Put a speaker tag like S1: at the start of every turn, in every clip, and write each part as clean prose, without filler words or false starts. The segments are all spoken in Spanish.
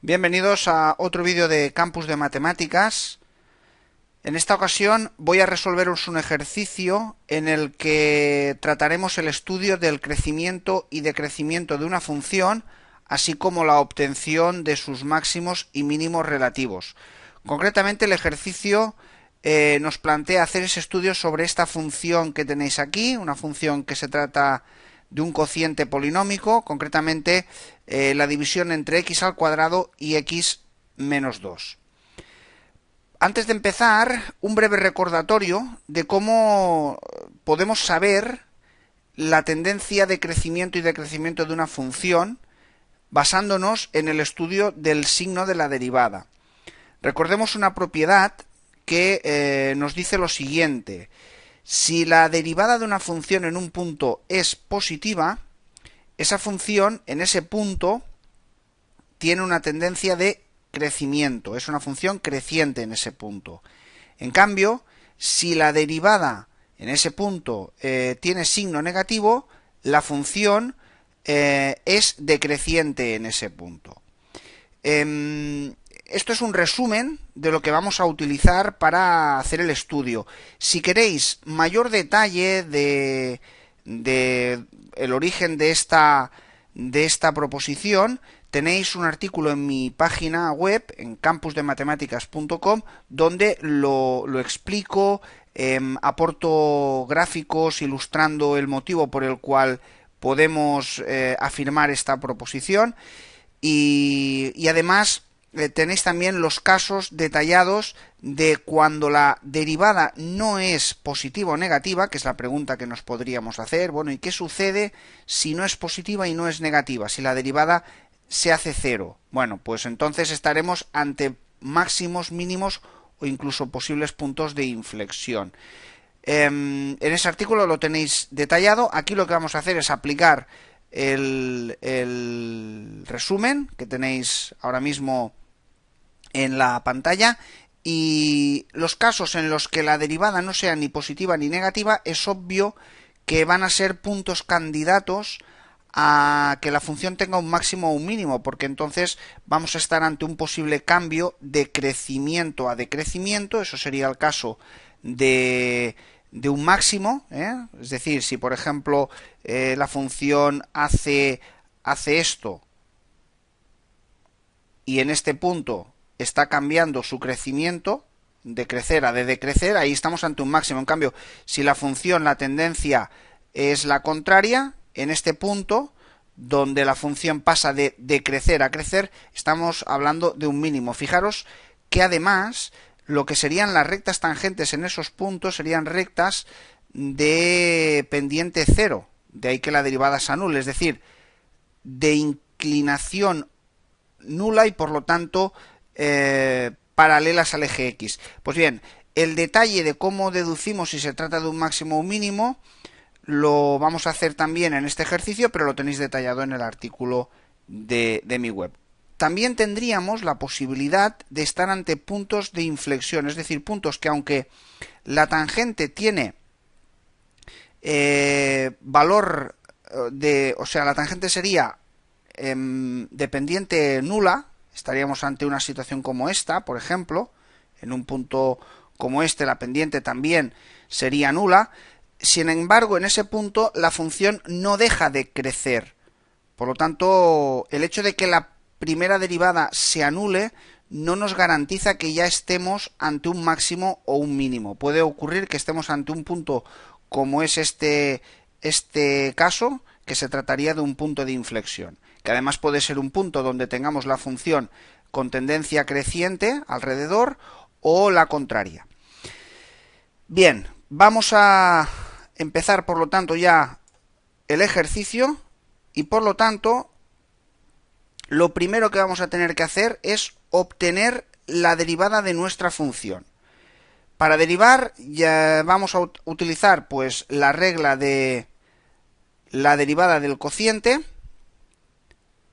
S1: Bienvenidos a otro vídeo de Campus de Matemáticas. En esta ocasión voy a resolveros un ejercicio en el que trataremos el estudio del crecimiento y decrecimiento de una función, así como la obtención de sus máximos y mínimos relativos. Concretamente, el ejercicio nos plantea hacer ese estudio sobre esta función que tenéis aquí, una función que se trata de un cociente polinómico, concretamente la división entre x al cuadrado y x menos 2. Antes de empezar, un breve recordatorio de cómo podemos saber la tendencia de crecimiento y decrecimiento de una función basándonos en el estudio del signo de la derivada. Recordemos una propiedad que nos dice lo siguiente: si la derivada de una función en un punto es positiva, esa función en ese punto tiene una tendencia de crecimiento, es una función creciente en ese punto. En cambio, si la derivada en ese punto tiene signo negativo, la función es decreciente en ese punto. Esto es un resumen de lo que vamos a utilizar para hacer el estudio. Si queréis mayor detalle de el origen de esta proposición, tenéis un artículo en mi página web, en campusdematemáticas.com, donde lo explico, aporto gráficos ilustrando el motivo por el cual podemos afirmar esta proposición y además tenéis también los casos detallados de cuando la derivada no es positiva o negativa, que es la pregunta que nos podríamos hacer. Bueno, ¿y qué sucede si no es positiva y no es negativa? Si la derivada se hace cero. Bueno, pues entonces estaremos ante máximos, mínimos o incluso posibles puntos de inflexión. En ese artículo lo tenéis detallado. Aquí lo que vamos a hacer es aplicar el resumen que tenéis ahora mismo en la pantalla, y los casos en los que la derivada no sea ni positiva ni negativa es obvio que van a ser puntos candidatos a que la función tenga un máximo o un mínimo, porque entonces vamos a estar ante un posible cambio de crecimiento a decrecimiento. Eso sería el caso de un máximo, es decir, si por ejemplo la función hace esto y en este punto está cambiando su crecimiento de crecer a de decrecer, ahí estamos ante un máximo. En cambio, si la función, la tendencia es la contraria, en este punto donde la función pasa de decrecer a crecer, estamos hablando de un mínimo. Fijaros que además lo que serían las rectas tangentes en esos puntos serían rectas de pendiente cero, de ahí que la derivada se anule, es decir, de inclinación nula y por lo tanto paralelas al eje X. Pues bien, el detalle de cómo deducimos si se trata de un máximo o un mínimo lo vamos a hacer también en este ejercicio, pero lo tenéis detallado en el artículo de mi web. También tendríamos la posibilidad de estar ante puntos de inflexión, es decir, puntos que aunque la tangente tiene valor o sea, la tangente sería de pendiente nula, estaríamos ante una situación como esta, por ejemplo, en un punto como este la pendiente también sería nula. Sin embargo, en ese punto la función no deja de crecer. Por lo tanto, el hecho de que la primera derivada se anule no nos garantiza que ya estemos ante un máximo o un mínimo. Puede ocurrir que estemos ante un punto como es este caso, que se trataría de un punto de inflexión, que además puede ser un punto donde tengamos la función con tendencia creciente alrededor o la contraria. Bien, vamos a empezar por lo tanto ya el ejercicio, y por lo tanto lo primero que vamos a tener que hacer es obtener la derivada de nuestra función. Para derivar ya vamos a utilizar pues la regla de la derivada del cociente.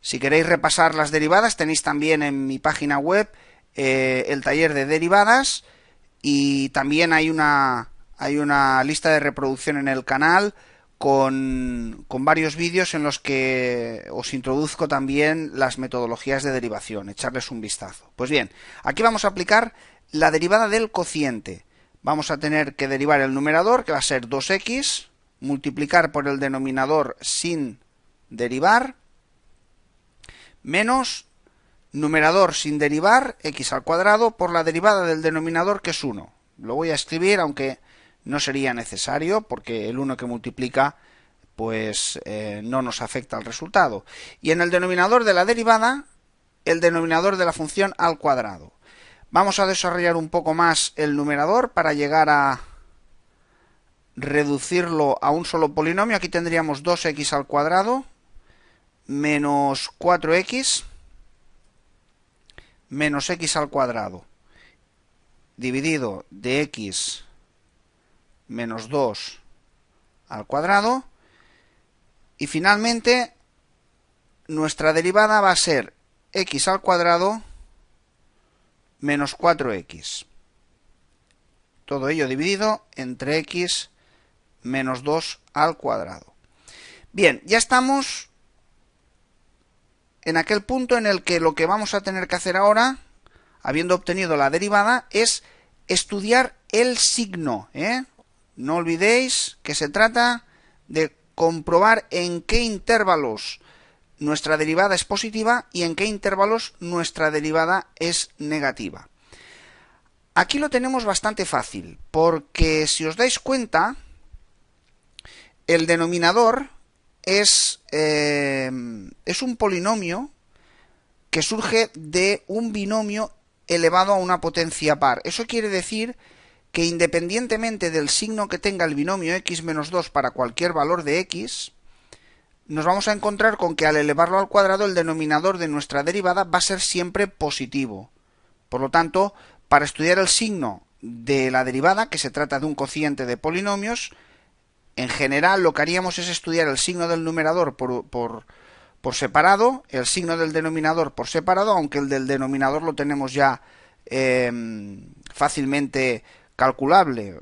S1: Si queréis repasar las derivadas, tenéis también en mi página web el taller de derivadas, y también hay una lista de reproducción en el canal con varios vídeos en los que os introduzco también las metodologías de derivación, echarles un vistazo. Pues bien, aquí vamos a aplicar la derivada del cociente. Vamos a tener que derivar el numerador, que va a ser 2x, multiplicar por el denominador sin derivar, menos numerador sin derivar, x al cuadrado, por la derivada del denominador, que es 1. Lo voy a escribir, aunque no sería necesario, porque el 1 que multiplica pues no nos afecta al resultado. Y en el denominador de la derivada, el denominador de la función al cuadrado. Vamos a desarrollar un poco más el numerador para llegar a reducirlo a un solo polinomio. Aquí tendríamos 2x al cuadrado menos 4x menos x al cuadrado dividido de x menos 2 al cuadrado, y finalmente nuestra derivada va a ser x al cuadrado menos 4x. Todo ello dividido entre x menos 2 al cuadrado. Bien, ya estamos en aquel punto en el que lo que vamos a tener que hacer ahora, habiendo obtenido la derivada, es estudiar el signo, No olvidéis que se trata de comprobar en qué intervalos nuestra derivada es positiva y en qué intervalos nuestra derivada es negativa. Aquí lo tenemos bastante fácil, porque si os dais cuenta, el denominador es un polinomio que surge de un binomio elevado a una potencia par. Eso quiere decir que independientemente del signo que tenga el binomio x menos 2 para cualquier valor de x, nos vamos a encontrar con que al elevarlo al cuadrado el denominador de nuestra derivada va a ser siempre positivo. Por lo tanto, para estudiar el signo de la derivada, que se trata de un cociente de polinomios, en general lo que haríamos es estudiar el signo del numerador por separado, el signo del denominador por separado, aunque el del denominador lo tenemos ya fácilmente calculable,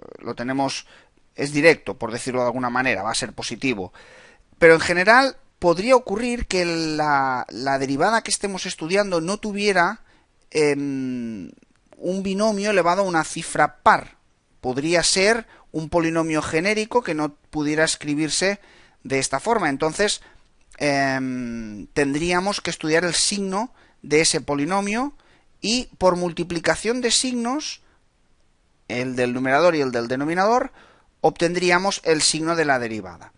S1: es directo, por decirlo de alguna manera, va a ser positivo. Pero en general podría ocurrir que la derivada que estemos estudiando no tuviera un binomio elevado a una cifra par. Podría ser un polinomio genérico que no pudiera escribirse de esta forma. Entonces tendríamos que estudiar el signo de ese polinomio y por multiplicación de signos, el del numerador y el del denominador, obtendríamos el signo de la derivada.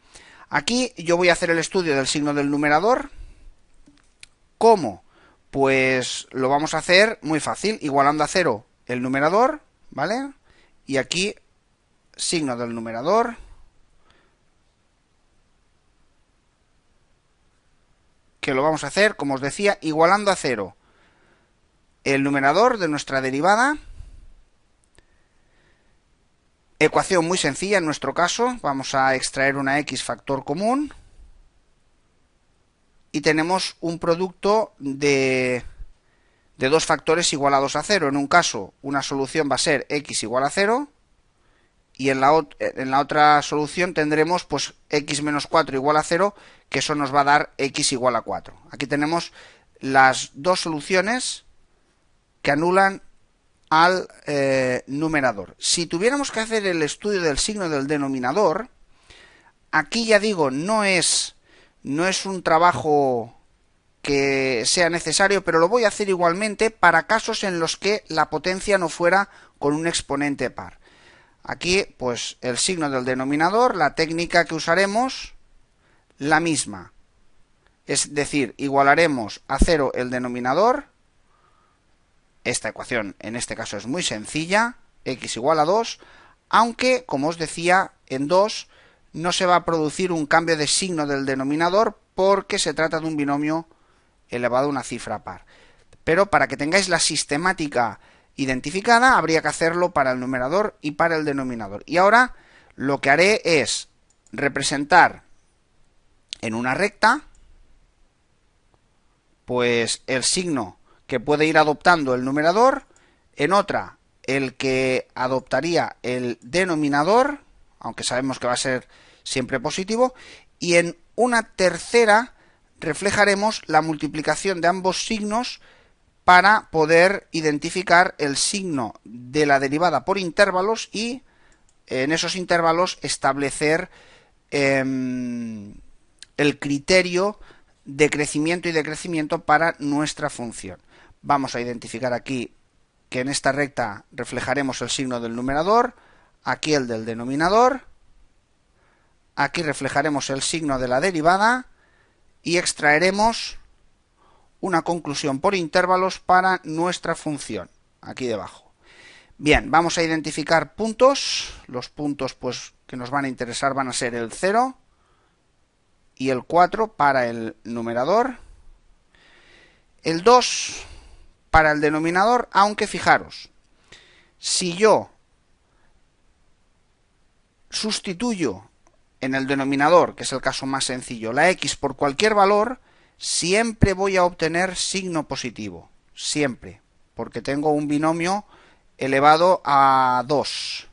S1: Aquí yo voy a hacer el estudio del signo del numerador. ¿Cómo? Pues lo vamos a hacer muy fácil, igualando a 0 el numerador, ¿vale? Y aquí, signo del numerador, que lo vamos a hacer, como os decía, igualando a 0 el numerador de nuestra derivada. Ecuación muy sencilla en nuestro caso, vamos a extraer una x factor común y tenemos un producto de dos factores igualados a 0. En un caso, una solución va a ser x igual a 0 y en la otra solución tendremos pues x menos 4 igual a 0, que eso nos va a dar x igual a 4. Aquí tenemos las dos soluciones que anulan al numerador. Si tuviéramos que hacer el estudio del signo del denominador, aquí ya digo, no es un trabajo que sea necesario, pero lo voy a hacer igualmente para casos en los que la potencia no fuera con un exponente par. Aquí, pues, el signo del denominador, la técnica que usaremos, la misma. Es decir, igualaremos a 0 el denominador. Esta ecuación, en este caso, es muy sencilla, x igual a 2, aunque, como os decía, en 2 no se va a producir un cambio de signo del denominador porque se trata de un binomio elevado a una cifra par. Pero para que tengáis la sistemática identificada, habría que hacerlo para el numerador y para el denominador. Y ahora lo que haré es representar en una recta pues el signo que puede ir adoptando el numerador, en otra el que adoptaría el denominador, aunque sabemos que va a ser siempre positivo, y en una tercera reflejaremos la multiplicación de ambos signos para poder identificar el signo de la derivada por intervalos y en esos intervalos establecer el criterio de crecimiento y decrecimiento para nuestra función. Vamos a identificar aquí que en esta recta reflejaremos el signo del numerador, aquí el del denominador, aquí reflejaremos el signo de la derivada y extraeremos una conclusión por intervalos para nuestra función, aquí debajo. Bien, vamos a identificar puntos. Los puntos pues que nos van a interesar van a ser el 0 y el 4 para el numerador, el 2 para el denominador, aunque fijaros, si yo sustituyo en el denominador, que es el caso más sencillo, la x por cualquier valor, siempre voy a obtener signo positivo, siempre, porque tengo un binomio elevado a 2.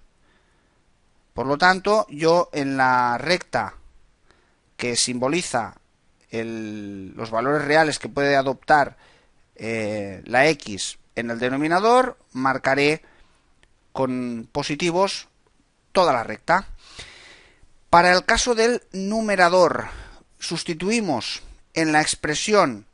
S1: Por lo tanto, yo en la recta que simboliza los valores reales que puede adoptar la x en el denominador, marcaré con positivos toda la recta. Para el caso del numerador, sustituimos en la expresión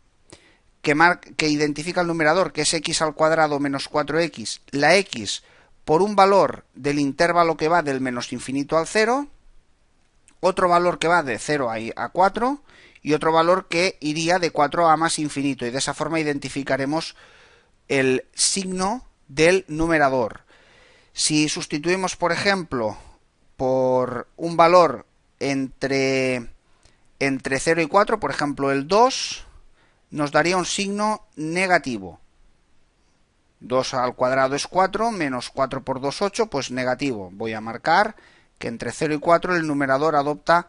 S1: que identifica el numerador, que es x al cuadrado menos 4x, la x por un valor del intervalo que va del menos infinito al 0, otro valor que va de 0 a 4 y otro valor que iría de 4 a más infinito, y de esa forma identificaremos el signo del numerador. Si sustituimos, por ejemplo, por un valor entre 0 y 4, por ejemplo el 2, nos daría un signo negativo. 2 al cuadrado es 4, menos 4 por 2, 8, pues negativo. Voy a marcar que entre 0 y 4 el numerador adopta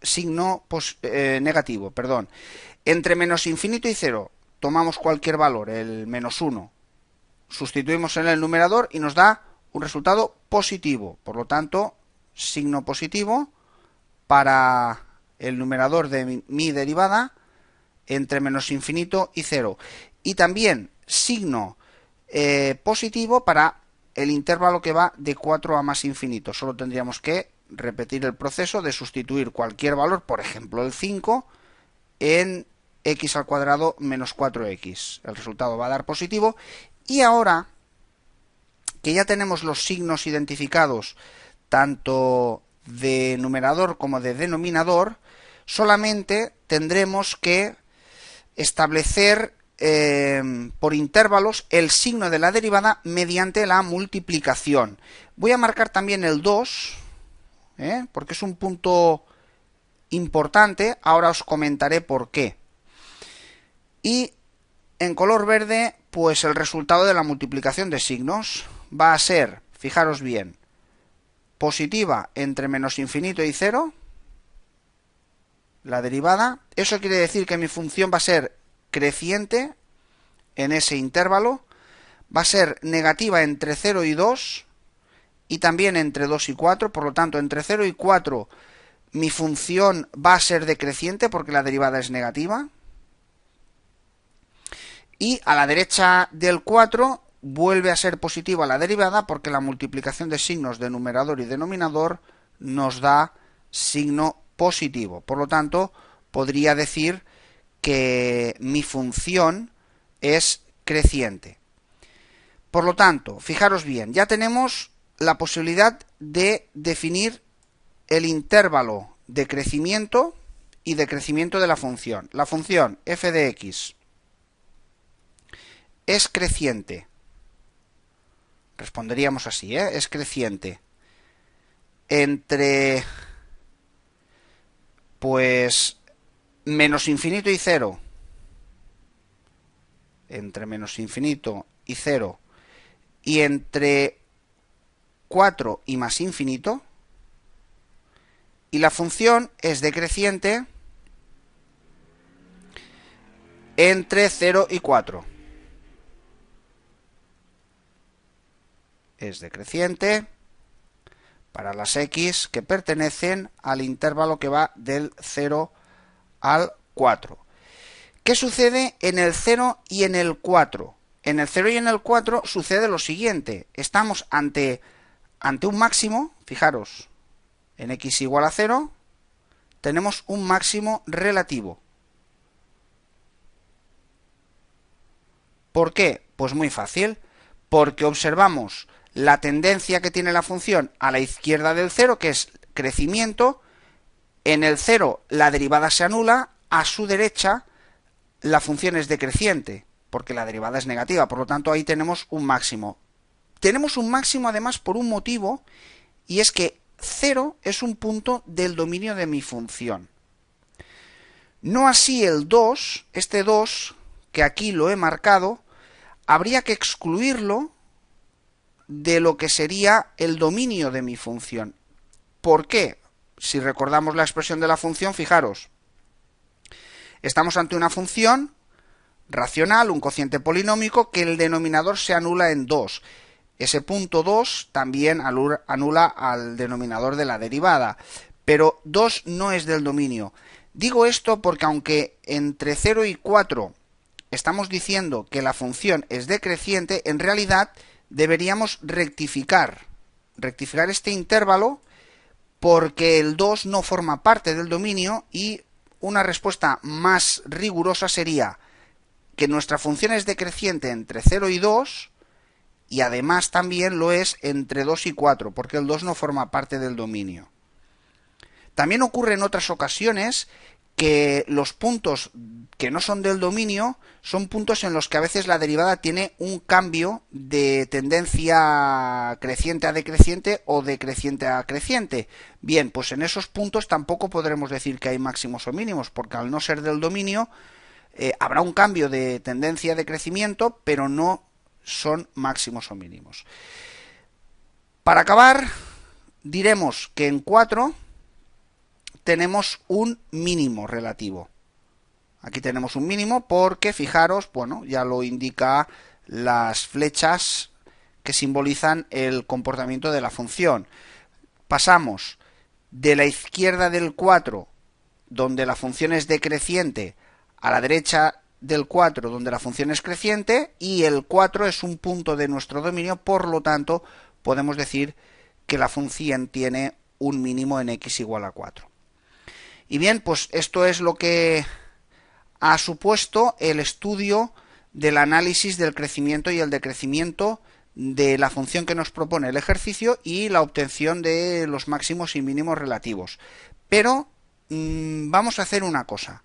S1: signo negativo. Entre menos infinito y 0 tomamos cualquier valor, el menos 1, sustituimos en el numerador y nos da un resultado positivo. Por lo tanto, signo positivo para el numerador de mi derivada entre menos infinito y 0. Y también signo positivo para el intervalo que va de 4 a más infinito. Solo tendríamos que repetir el proceso de sustituir cualquier valor, por ejemplo el 5, en x al cuadrado menos 4x. El resultado va a dar positivo. Y ahora que ya tenemos los signos identificados tanto de numerador como de denominador, solamente tendremos que establecer por intervalos el signo de la derivada mediante la multiplicación. Voy a marcar también el 2, porque es un punto importante. Ahora os comentaré por qué. Y en color verde, pues el resultado de la multiplicación de signos va a ser, fijaros bien, positiva entre menos infinito y 0, la derivada. Eso quiere decir que mi función va a ser creciente en ese intervalo, va a ser negativa entre 0 y 2 y también entre 2 y 4, por lo tanto entre 0 y 4 mi función va a ser decreciente porque la derivada es negativa. Y a la derecha del 4 vuelve a ser positiva la derivada porque la multiplicación de signos de numerador y denominador nos da signo positivo. Por lo tanto, podría decir que mi función es creciente. Por lo tanto, fijaros bien, ya tenemos la posibilidad de definir el intervalo de crecimiento y decrecimiento de la función. La función f de x es creciente. Responderíamos así, es creciente entre pues menos infinito y 0. Entre menos infinito y 0 y entre 4 y más infinito. Y la función es decreciente entre 0 y 4. Es decreciente para las x que pertenecen al intervalo que va del 0 al 4. ¿Qué sucede en el 0 y en el 4? En el 0 y en el 4 sucede lo siguiente. Estamos ante un máximo, fijaros, en x igual a 0, tenemos un máximo relativo. ¿Por qué? Pues muy fácil, porque observamos la tendencia que tiene la función a la izquierda del 0, que es crecimiento. En el 0 la derivada se anula, a su derecha la función es decreciente, porque la derivada es negativa, por lo tanto ahí tenemos un máximo. Tenemos un máximo además por un motivo, y es que 0 es un punto del dominio de mi función. No así el 2, este 2, que aquí lo he marcado, habría que excluirlo de lo que sería el dominio de mi función. ¿Por qué? Si recordamos la expresión de la función, fijaros, estamos ante una función racional, un cociente polinómico, que el denominador se anula en 2. Ese punto 2 también anula al denominador de la derivada, pero 2 no es del dominio. Digo esto porque aunque entre 0 y 4 estamos diciendo que la función es decreciente, en realidad deberíamos rectificar este intervalo, porque el 2 no forma parte del dominio, y una respuesta más rigurosa sería que nuestra función es decreciente entre 0 y 2, y además también lo es entre 2 y 4, porque el 2 no forma parte del dominio. También ocurre en otras ocasiones que los puntos que no son del dominio son puntos en los que a veces la derivada tiene un cambio de tendencia creciente a decreciente o decreciente a creciente. Bien, pues en esos puntos tampoco podremos decir que hay máximos o mínimos, porque al no ser del dominio habrá un cambio de tendencia de crecimiento, pero no son máximos o mínimos. Para acabar, diremos que en 4 tenemos un mínimo relativo. Aquí tenemos un mínimo porque, fijaros, bueno, ya lo indica las flechas que simbolizan el comportamiento de la función. Pasamos de la izquierda del 4, donde la función es decreciente, a la derecha del 4, donde la función es creciente, y el 4 es un punto de nuestro dominio, por lo tanto, podemos decir que la función tiene un mínimo en x igual a 4. Y bien, pues esto es lo que ha supuesto el estudio del análisis del crecimiento y el decrecimiento de la función que nos propone el ejercicio y la obtención de los máximos y mínimos relativos. Pero vamos a hacer una cosa.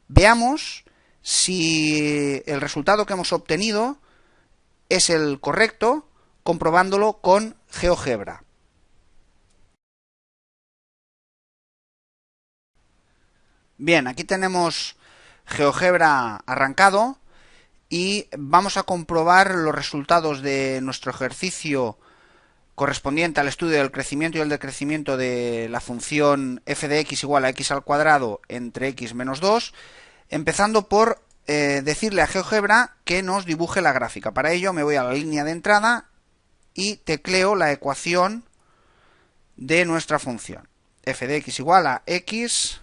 S1: Veamos si el resultado que hemos obtenido es el correcto, comprobándolo con GeoGebra. Bien, aquí tenemos GeoGebra arrancado y vamos a comprobar los resultados de nuestro ejercicio correspondiente al estudio del crecimiento y el decrecimiento de la función f de x igual a x al cuadrado entre x menos 2, empezando por decirle a GeoGebra que nos dibuje la gráfica. Para ello me voy a la línea de entrada y tecleo la ecuación de nuestra función. F de x igual a x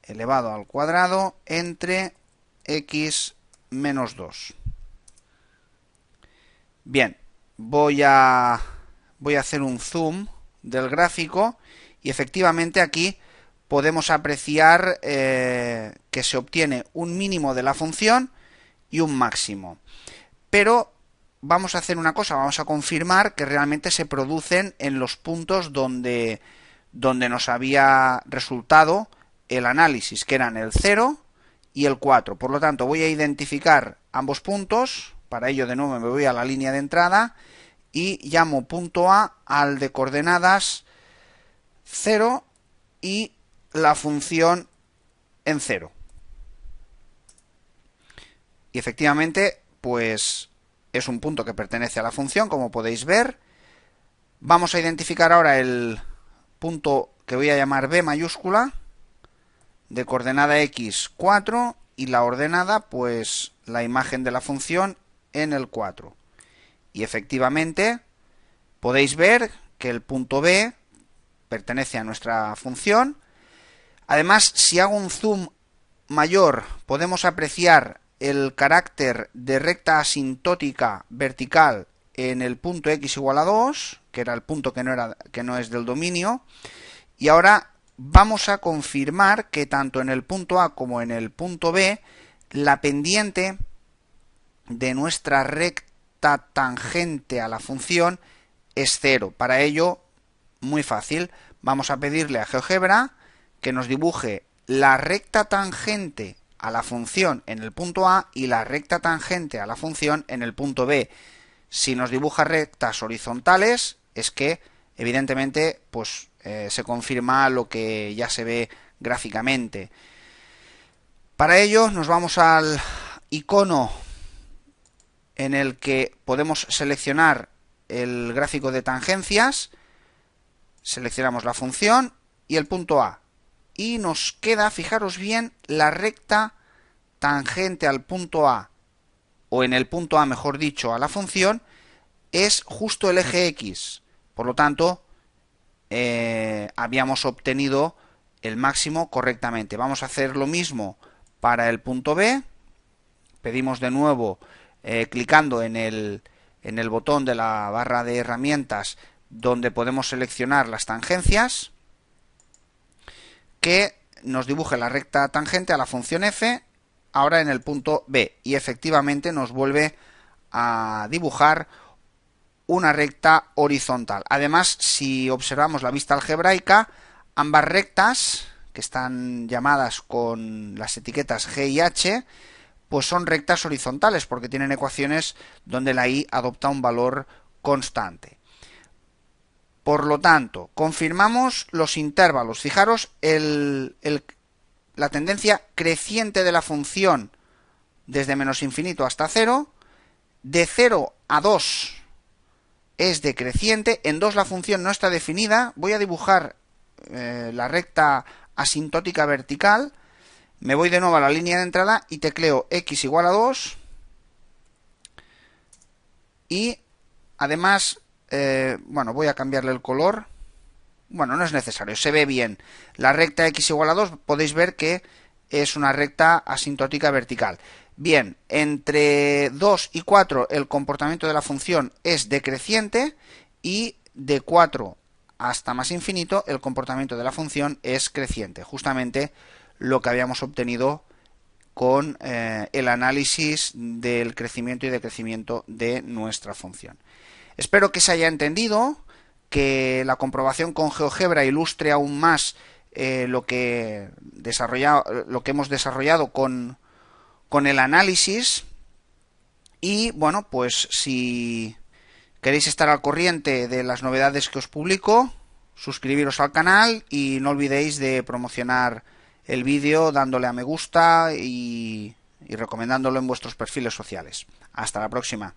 S1: elevado al cuadrado entre x menos 2. Bien, voy a hacer un zoom del gráfico y efectivamente aquí podemos apreciar que se obtiene un mínimo de la función y un máximo. Pero vamos a hacer una cosa, vamos a confirmar que realmente se producen en los puntos donde nos había resultado el análisis, que eran el 0 y el 4. Por lo tanto, voy a identificar ambos puntos. Para ello, de nuevo, me voy a la línea de entrada y llamo punto A al de coordenadas 0 y la función en 0. Y efectivamente, pues es un punto que pertenece a la función, como podéis ver. Vamos a identificar ahora el punto que voy a llamar B mayúscula, de coordenada x 4, y la ordenada, pues la imagen de la función en el 4. Y efectivamente podéis ver que el punto B pertenece a nuestra función. Además, si hago un zoom mayor, podemos apreciar el carácter de recta asintótica vertical en el punto x igual a 2, que era el punto que no es del dominio, y ahora vamos a confirmar que tanto en el punto A como en el punto B la pendiente de nuestra recta tangente a la función es 0. Para ello, muy fácil, vamos a pedirle a GeoGebra que nos dibuje la recta tangente a la función en el punto A y la recta tangente a la función en el punto B. Si nos dibuja rectas horizontales, es que evidentemente pues se confirma lo que ya se ve gráficamente. Para ello nos vamos al icono en el que podemos seleccionar el gráfico de tangencias, seleccionamos la función y el punto A. Y nos queda, fijaros bien, la recta tangente al punto A, o en el punto A, mejor dicho, a la función, es justo el eje X. Por lo tanto, habíamos obtenido el máximo correctamente. Vamos a hacer lo mismo para el punto B. Pedimos de nuevo, clicando en el botón de la barra de herramientas, donde podemos seleccionar las tangencias, que nos dibuje la recta tangente a la función f, ahora en el punto B, y efectivamente nos vuelve a dibujar una recta horizontal. Además, si observamos la vista algebraica, ambas rectas, que están llamadas con las etiquetas G y H, pues son rectas horizontales, porque tienen ecuaciones donde la y adopta un valor constante. Por lo tanto, confirmamos los intervalos. Fijaros la tendencia creciente de la función desde menos infinito hasta 0. De 0 a 2 es decreciente. En 2 la función no está definida. Voy a dibujar la recta asintótica vertical. Me voy de nuevo a la línea de entrada y tecleo x igual a 2. Y además, bueno, voy a cambiarle el color. Bueno, no es necesario, se ve bien. La recta x igual a 2 podéis ver que es una recta asintótica vertical. Bien, entre 2 y 4 el comportamiento de la función es decreciente y de 4 hasta más infinito el comportamiento de la función es creciente. Justamente lo que habíamos obtenido con el análisis del crecimiento y decrecimiento de nuestra función. Espero que se haya entendido, que la comprobación con GeoGebra ilustre aún más lo que hemos desarrollado con el análisis. Y bueno, pues si queréis estar al corriente de las novedades que os publico, suscribiros al canal y no olvidéis de promocionar el vídeo dándole a me gusta y recomendándolo en vuestros perfiles sociales. Hasta la próxima.